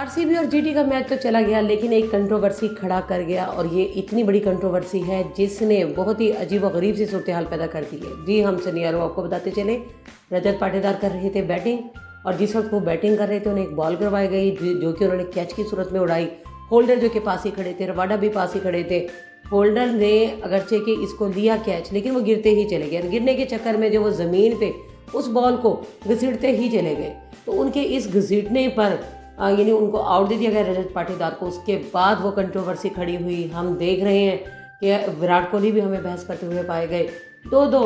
RCB और GT का match तो चला गया, लेकिन एक कंट्रोवर्सी खड़ा कर गया और ये इतनी बड़ी कंट्रोवर्सी है जिसने बहुत ही अजीब और गरीब सी सूरत हाल पैदा कर दी है। जी हम सनियारो आपको बताते चले, रजत पाटीदार कर रहे थे बैटिंग और जिस वक्त वो बैटिंग कर रहे थे उन्हें एक बॉल करवाई गई जो कि उन्होंने कैच की सूरत में उड़ाई। होल्डर जो कि पास ही खड़े थे, रवाडा भी पास ही खड़े थे। होल्डर ने अगरचे कि इसको लिया कैच, लेकिन वो गिरते ही चले गए। गिरने के चक्कर में जो वो ज़मीन पे उस बॉल को घसीटते ही चले गए, तो उनके इस घसीटने पर यानी उनको आउट दे दिया गया रजत पाटीदार को। उसके बाद वो कंट्रोवर्सी खड़ी हुई। हम देख रहे हैं कि विराट कोहली भी हमें बहस करते हुए पाए गए। दो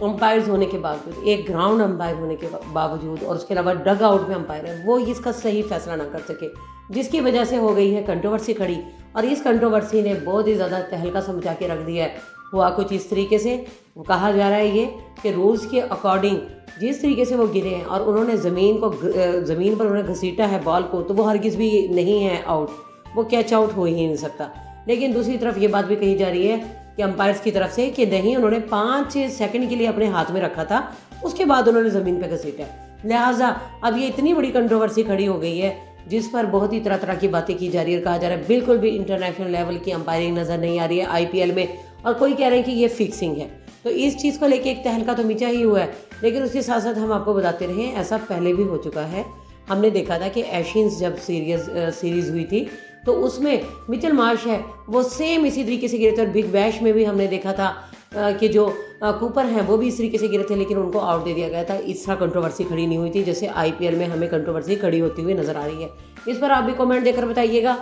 अंपायर्स होने के बावजूद, एक ग्राउंड अंपायर होने के बावजूद और उसके अलावा डग आउट में अंपायर है, वो इसका सही फैसला ना कर सके, जिसकी वजह से हो गई है कंट्रोवर्सी खड़ी। और इस कंट्रोवर्सी ने बहुत ही ज़्यादा तहलका सा मचा के रख दिया है। हुआ कुछ इस तरीके से, वो कहा जा रहा है ये कि रूल्स के अकॉर्डिंग जिस तरीके से वो गिरे हैं और उन्होंने ज़मीन पर उन्होंने घसीटा है बॉल को, तो वो हरगिज़ भी नहीं है आउट, वो कैच आउट हो ही नहीं सकता। लेकिन दूसरी तरफ ये बात भी कही जा रही है कि अंपायर्स की तरफ से कि नहीं, उन्होंने 5 सेकंड के लिए अपने हाथ में रखा था, उसके बाद उन्होंने ज़मीन पर घसीटा। लिहाजा अब ये इतनी बड़ी कंट्रोवर्सी खड़ी हो गई है जिस पर बहुत ही तरह तरह की बातें की जा रही है और कहा जा रहा है बिल्कुल भी इंटरनेशनल लेवल की अंपायरिंग नज़र नहीं आ रही है आईपीएल में, और कोई कह रहे हैं कि ये फिक्सिंग है। तो इस चीज़ को लेके एक तहलका तो मचा ही हुआ है, लेकिन उसके साथ साथ हम आपको बताते रहे ऐसा पहले भी हो चुका है। हमने देखा था कि एशियंस जब सीरीज़ हुई थी तो उसमें मिचेल मार्श है वो सेम इसी तरीके से गिरे थे, और बिग बैश में भी हमने देखा था कि जो कूपर हैं वो भी इस तरीके से गिरे थे, लेकिन उनको आउट दे दिया गया था। इस तरह कंट्रोवर्सी खड़ी नहीं हुई थी जैसे आईपीएल में हमें कंट्रोवर्सी खड़ी होती हुई नजर आ रही है। इस पर आप भी कमेंट देकर बताइएगा,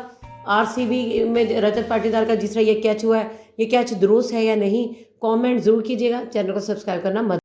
आरसीबी में रजत पाटीदार का जिस तरह ये कैच हुआ है, ये कैच दुरुस्त है या नहीं, कमेंट ज़रूर कीजिएगा। चैनल को सब्सक्राइब करना मत